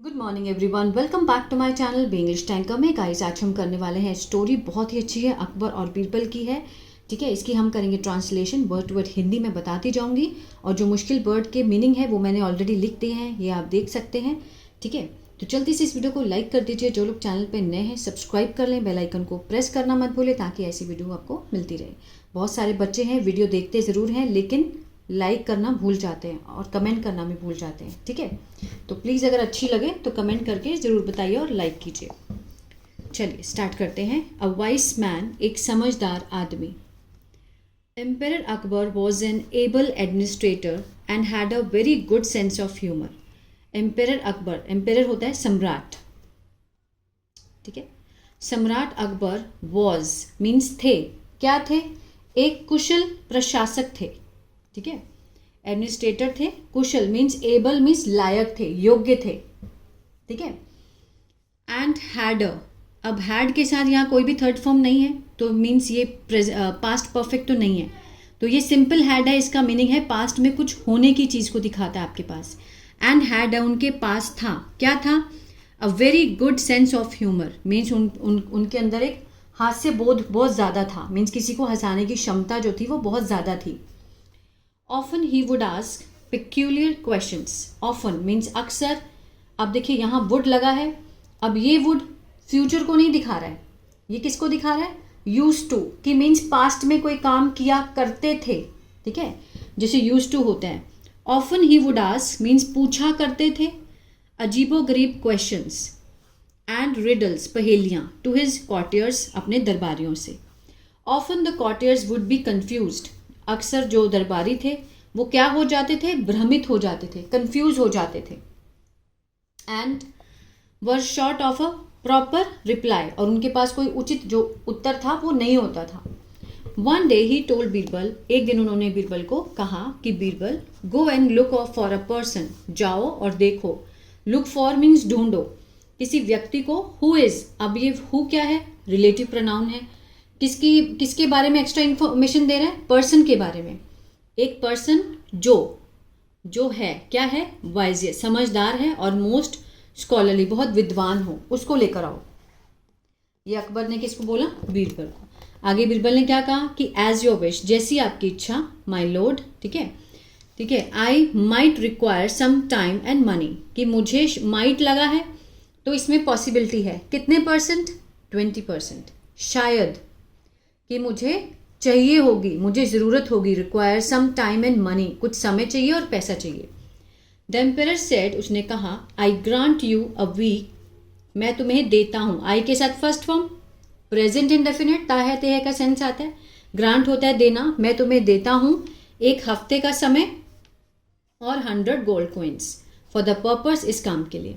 Good morning everyone, welcome back to my channel B English tanker में। Guys, आज हम करने वाले हैं स्टोरी, बहुत ही अच्छी है, अकबर और बीरबल की है। ठीक है, इसकी हम करेंगे translation, word to word Hindi में बताती जाऊंगी। और जो मुश्किल वर्ड के मीनिंग है वो मैंने ऑलरेडी लिख दिए हैं, ये आप देख सकते हैं। ठीक है, तो जल्दी से इस वीडियो को लाइक कर दीजिए। जो लोग चैनल पर नए हैं सब्सक्राइब कर लें, बेल आइकन को प्रेस करना मत भूलें ताकि ऐसी वीडियो आपको मिलती रहे। बहुत सारे बच्चे हैं वीडियो देखते ज़रूर हैं लेकिन लाइक करना भूल जाते हैं और कमेंट करना भी भूल जाते हैं। ठीक है, तो प्लीज़ अगर अच्छी लगे तो कमेंट करके ज़रूर बताइए और लाइक कीजिए। चलिए स्टार्ट करते हैं। अ वाइस मैन, एक समझदार आदमी। Emperor Akbar was an able administrator and had a very good sense of humour. Emperor Akbar, emperor होता है सम्राट। ठीक है, सम्राट अकबर वॉज मीन्स थे, क्या थे? एक कुशल प्रशासक थे। ठीक है, एडमिनिस्ट्रेटर थे, कुशल मीन्स एबल मीन्स लायक थे, योग्य थे। ठीक है, एंड हैड, अब हैड के साथ यहाँ कोई भी थर्ड फॉर्म नहीं है तो मीन्स ये पास्ट परफेक्ट तो नहीं है, तो ये सिंपल हैड है। इसका मीनिंग है पास्ट में कुछ होने की चीज़ को दिखाता है आपके पास। एंड हैड उनके पास था, क्या था? A very good sense of humour means उनके अंदर एक हास्य बोध बहुत ज़्यादा था, मीन्स किसी को हंसाने की क्षमता जो थी वो बहुत ज़्यादा थी। Often he would ask peculiar questions. Often means अक्सर। अब देखिए यहाँ would लगा है, अब ये would फ्यूचर को नहीं दिखा रहा है, ये किसको दिखा रहा है? used to, कि मीन्स पास्ट में कोई काम किया करते थे। ठीक है, जैसे used to होते हैं। Often he would ask means पूछा करते थे अजीबो गरीब questions and riddles, पहेलियाँ to his courtiers, अपने दरबारियों से। Often the courtiers would be confused. अक्सर जो दरबारी थे वो क्या हो जाते थे? भ्रमित हो जाते थे, कंफ्यूज हो जाते थे। And were short of a proper reply, और उनके पास कोई उचित जो उत्तर था वो नहीं होता था। One day he told Birbal, एक दिन उन्होंने बीरबल को कहा कि Birbal, go and look for a person, जाओ और देखो। लुक फॉर मीन्स ढूंढो, किसी व्यक्ति को। हु इज, अब ये हु क्या है? रिलेटिव प्रोनाउन है। किसके बारे में एक्स्ट्रा इंफॉर्मेशन दे रहा है? पर्सन के बारे में। एक पर्सन जो है, क्या है? वाइज, समझदार है और मोस्ट स्कॉलरली, बहुत विद्वान हो, उसको लेकर आओ। ये अकबर ने किसको बोला? बीरबल को। आगे बीरबल ने क्या कहा कि एज योर विश, जैसी आपकी इच्छा, माय लॉर्ड। ठीक है, ठीक है। I might require some time and money, कि मुझे माइट लगा है तो इसमें पॉसिबिलिटी है, कितने परसेंट? 20%। शायद कि मुझे चाहिए होगी, मुझे ज़रूरत होगी, require some time and money, कुछ समय चाहिए और पैसा चाहिए। द एम्परर सेड, उसने कहा, I grant you a week, मैं तुम्हें देता हूँ। आई के साथ फर्स्ट फॉर्म प्रेजेंट इंडेफिनिट, ता है ते है का सेंस आता है। ग्रांट होता है देना, मैं तुम्हें देता हूँ एक हफ्ते का समय और 100 gold coins for the purpose, इस काम के लिए।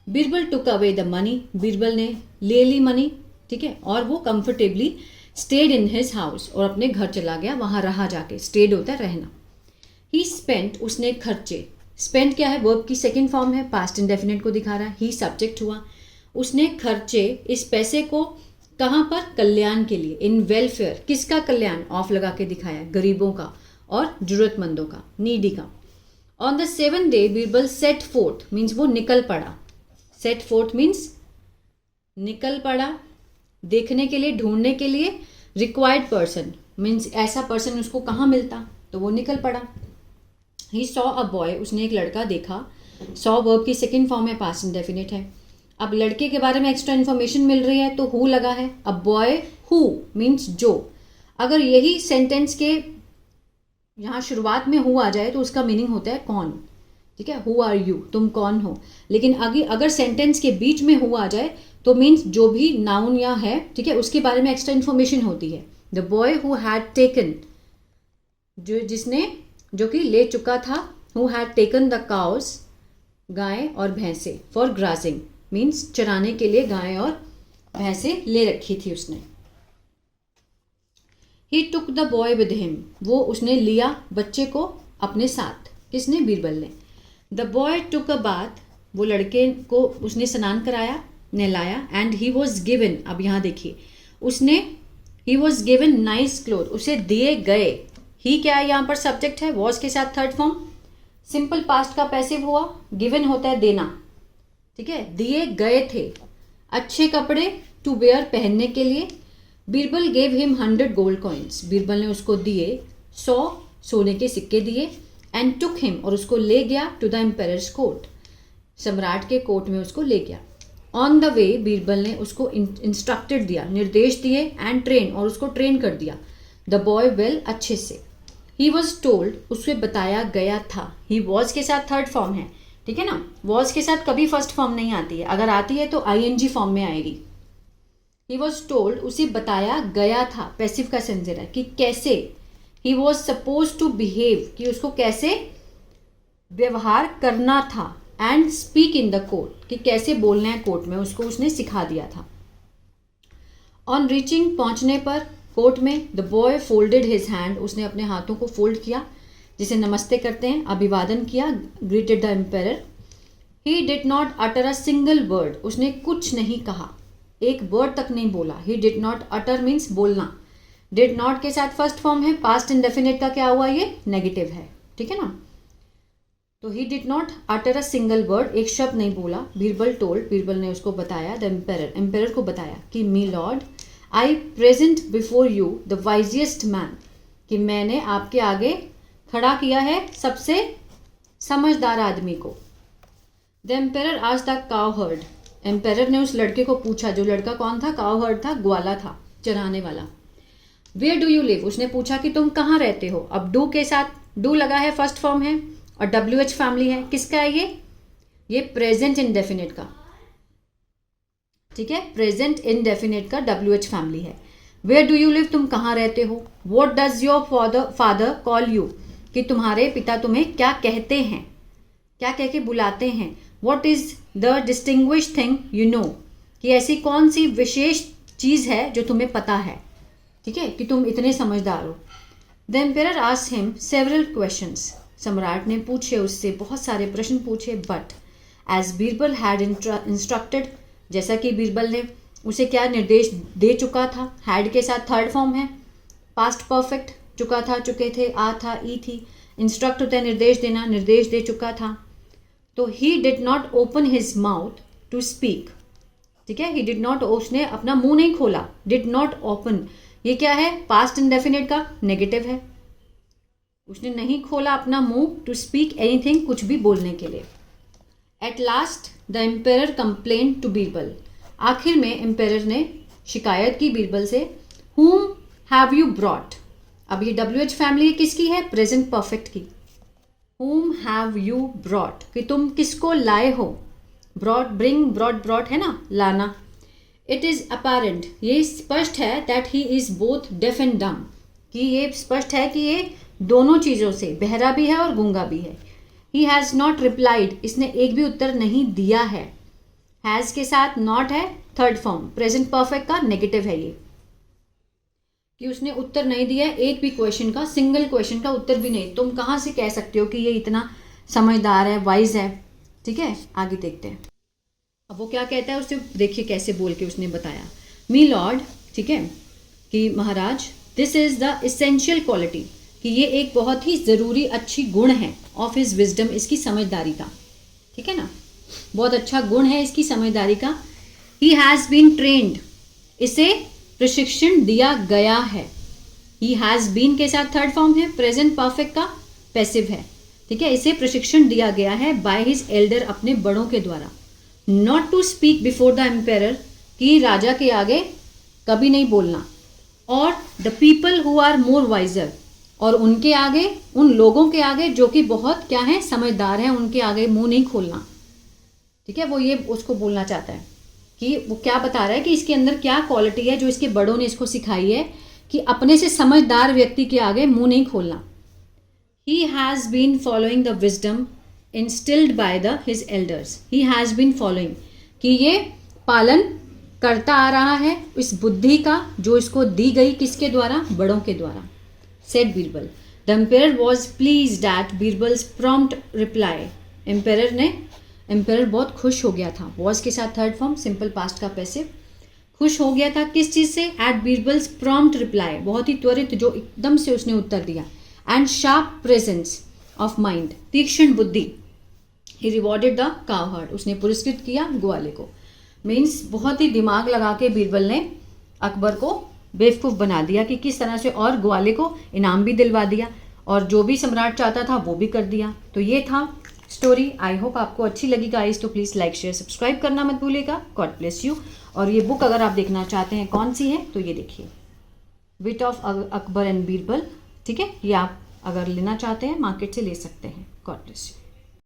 Birbal took away the money, Birbal ने ले ली मनी। ठीक है, और वो comfortably stayed in his house, और अपने घर चला गया, वहां रहा जाके। स्टेड होता है रहना। ही स्पेंट, उसने खर्चे। स्पेंट क्या है? वर्ब की सेकंड फॉर्म है, पास्ट इंडेफिनिट को दिखा रहा है। ही सब्जेक्ट हुआ। उसने खर्चे इस पैसे को कहाँ पर? कल्याण के लिए, इन वेलफेयर। किसका कल्याण? ऑफ लगा के दिखाया, गरीबों का और जरूरतमंदों का, नीडी का। On the 7th day Birbal set fourth means वो निकल पड़ा। सेट फोर्थ मीन्स निकल पड़ा, देखने के लिए, ढूंढने के लिए। रिक्वायर्ड पर्सन मीन्स ऐसा पर्सन उसको कहाँ मिलता, तो वो निकल पड़ा। ही सॉ अ बॉय, उसने एक लड़का देखा। सॉ वर्ब की सेकंड फॉर्म है, पास्ट इंडेफिनिट है। अब लड़के के बारे में एक्स्ट्रा इन्फॉर्मेशन मिल रही है तो हु लगा है। अ बॉय हु मीन्स जो। अगर यही सेंटेंस के यहाँ शुरुआत में हु आ जाए तो उसका मीनिंग होता है कौन। ठीक है, हु आर यू, तुम कौन हो। लेकिन अगर सेंटेंस के बीच में हु आ जाए तो मीन्स जो भी नाउन या है, ठीक है, उसके बारे में एक्स्ट्रा इन्फॉर्मेशन होती है। The boy who had taken, जो कि ले चुका था। Who had taken the cows, गाय और भैंसे, फॉर ग्रासिंग मीन्स चराने के लिए गाय और भैंसे ले रखी थी उसने। He took the boy with him, वो उसने लिया बच्चे को अपने साथ। किसने? बीरबल ने। The boy took a bath, वो लड़के को उसने स्नान कराया, नहलाया। एंड ही वॉज गिवन, अब यहाँ देखिए, he was given nice cloth, उसे दिए गए। ही क्या है? यहाँ पर सब्जेक्ट है, वॉज के साथ थर्ड फॉर्म। सिंपल पास्ट का पैसिव हुआ, गिवन होता है देना। ठीक है, दिए गए थे अच्छे कपड़े टू वेयर, पहनने के लिए। Birbal gave him 100 gold coins, Birbal ने उसको दिए 100 सोने के सिक्के दिए। एंड टुक हिम, और उसको ले गया टू द एम्पेयर्स कोर्ट, सम्राट के कोर्ट में उसको ले गया। ऑन द वे बीरबल ने उसको इंस्ट्रक्टेड दिया, निर्देश दिए, एंड ट्रेन, और उसको ट्रेन कर दिया, द बॉय वेल, अच्छे से। ही वॉज टोल्ड, उसे बताया गया था। ही वॉज के साथ थर्ड फॉर्म है, ठीक है ना। वॉज के साथ कभी फर्स्ट फॉर्म नहीं आती है, अगर आती है तो ING फॉर्म में आएगी। ही वॉज टोल्ड, उसे बताया गया था, पैसिव का सेंसर है, कि कैसे। He was suppose to behave, कि उसको कैसे व्यवहार करना था। And speak in the court, कि कैसे बोलना है कोर्ट में, उसको उसने सिखा दिया था। ऑन रीचिंग, पहुंचने पर कोर्ट में, the boy folded his hand, उसने अपने हाथों को फोल्ड किया, जिसे नमस्ते करते हैं, अभिवादन किया, greeted the emperor. He did not utter a single word, उसने कुछ नहीं कहा, एक वर्ड तक नहीं बोला। ही डिड नॉट अटर मीन्स बोलना। डिड नॉट के साथ फर्स्ट फॉर्म है, पास्ट इंडेफिनिट का क्या हुआ, ये नेगेटिव है, ठीक है ना। तो he did not utter a single word, एक शब्द नहीं बोला। बीरबल टोल्ड, बीरबल ने उसको बताया, द एम्पेरर, एम्पेरर को बताया, कि my lord I present before you the wisest man, कि मैंने आपके आगे खड़ा किया है सबसे समझदार आदमी को। द एम्पेरर आज द काउ हर्ड, एम्पेरर ने उस लड़के को पूछा, जो लड़का कौन था, काउ हर्ड था, ग्वाला था, चराने वाला। वेयर डू यू लिव, उसने पूछा कि तुम कहाँ रहते हो। अब डू के साथ, डू लगा है, फर्स्ट फॉर्म है, और WH फैमिली है, किसका है ये प्रेजेंट इंडेफिनिट का, ठीक है, प्रेजेंट इंडेफिनिट का WH फैमिली है। वेयर डू यू लिव, तुम कहाँ रहते हो। What does your father call you, कि तुम्हारे पिता तुम्हें क्या कहते हैं, क्या कह के बुलाते हैं। What is the distinguish thing you know, कि ऐसी कौन सी विशेष चीज है जो तुम्हें पता है, ठीक है, कि तुम इतने समझदार हो। The emperor asked him several questions, सम्राट ने पूछे उससे बहुत सारे प्रश्न पूछे। But as Birbal had instructed, जैसा कि बीरबल ने उसे क्या निर्देश दे चुका था। हैड के साथ थर्ड फॉर्म है, पास्ट परफेक्ट, चुका था, चुके थे, आ था, ई थी। इंस्ट्रक्ट होता है निर्देश देना, निर्देश दे चुका था। तो he did not open his mouth to speak, ठीक है, ही डिड नॉट, उसने अपना मुंह नहीं खोला। डिड नॉट ओपन, ये क्या है, पास्ट इंडेफिनिट का नेगेटिव है। उसने नहीं खोला अपना मुंह टू स्पीक एनीथिंग, कुछ भी बोलने के लिए। At last the emperor complain to Birbal, आखिर में एम्पेरर ने शिकायत की बीरबल से। whom have you brought, अब ये WH फैमिली किसकी है, प्रेजेंट परफेक्ट की। whom have you brought, कि तुम किसको लाए हो। brought, bring, brought है ना, लाना। इट इज apparent, ये स्पष्ट है, that he is both deaf and डम, कि ये स्पष्ट है कि ये दोनों चीज़ों से, बहरा भी है और गूंगा भी है। ही हैज़ नॉट रिप्लाइड, इसने एक भी उत्तर नहीं दिया है। हैज़ के साथ नॉट है, थर्ड फॉर्म, प्रेजेंट परफेक्ट का नेगेटिव है ये, कि उसने उत्तर नहीं दिया है एक भी क्वेश्चन का, सिंगल क्वेश्चन का उत्तर भी नहीं। तुम कहाँ से कह सकते हो कि ये इतना समझदार है, वाइज है, ठीक है। आगे देखते हैं, अब वो क्या कहता है, उससे देखिए कैसे बोल के उसने बताया। मी लॉर्ड, ठीक है, कि महाराज, this is the essential quality, कि ये एक बहुत ही ज़रूरी अच्छी गुण है, ऑफ हिज विजडम, इसकी समझदारी का, ठीक है ना, बहुत अच्छा गुण है इसकी समझदारी का। ही हैज़ बीन ट्रेंड, इसे प्रशिक्षण दिया गया है। ही हैज़ बीन के साथ थर्ड फॉर्म है, प्रेजेंट परफेक्ट का पैसिव है, ठीक है, इसे प्रशिक्षण दिया गया है बाय हिज एल्डर, अपने बड़ों के द्वारा। Not to speak before the emperor, कि राजा के आगे कभी नहीं बोलना। और the people who are more wiser, और उनके आगे, उन लोगों के आगे जो कि बहुत क्या है, समझदार हैं, उनके आगे मुंह नहीं खोलना, ठीक है। वो ये उसको बोलना चाहता है, कि वो क्या बता रहा है कि इसके अंदर क्या क्वालिटी है जो इसके बड़ों ने इसको सिखाई है, कि अपने से समझदार व्यक्ति के आगे मुंह नहीं खोलना। He has been following the wisdom instilled by the his elders, he has been following, कि ये पालन करता आ रहा है इस बुद्धि का जो इसको दी गई, किसके द्वारा, बड़ों के द्वारा। said Birbal. The emperor was pleased at Birbal's prompt reply, emperor बहुत खुश हो गया था। वॉज के साथ थर्ड फॉर्म, सिंपल पास्ट का पैसिव, खुश हो गया था किस चीज़ से, एट बीरबल्स प्रॉम्प्ट रिप्लाई, बहुत ही त्वरित, जो एकदम से उसने उत्तर दिया। And sharp presence of mind, तीक्ष्ण बुद्धि, ही रिवॉर्डेड द कावहर्ड, उसने पुरस्कृत किया ग्वाले को। मीन्स बहुत ही दिमाग लगा के बीरबल ने अकबर को बेवकूफ़ बना दिया कि किस तरह से, और ग्वाले को इनाम भी दिलवा दिया और जो भी सम्राट चाहता था वो भी कर दिया। तो ये था स्टोरी। आई होप आपको अच्छी लगी गाइस, तो प्लीज़ लाइक शेयर सब्सक्राइब करना मत भूलिएगा। God bless you. और ये बुक अगर आप देखना चाहते हैं कौन सी है, तो ये देखिए, विट ऑफ अकबर एंड बीरबल, ठीक है। ये आप अगर लेना चाहते हैं मार्केट से ले सकते हैं। God bless you.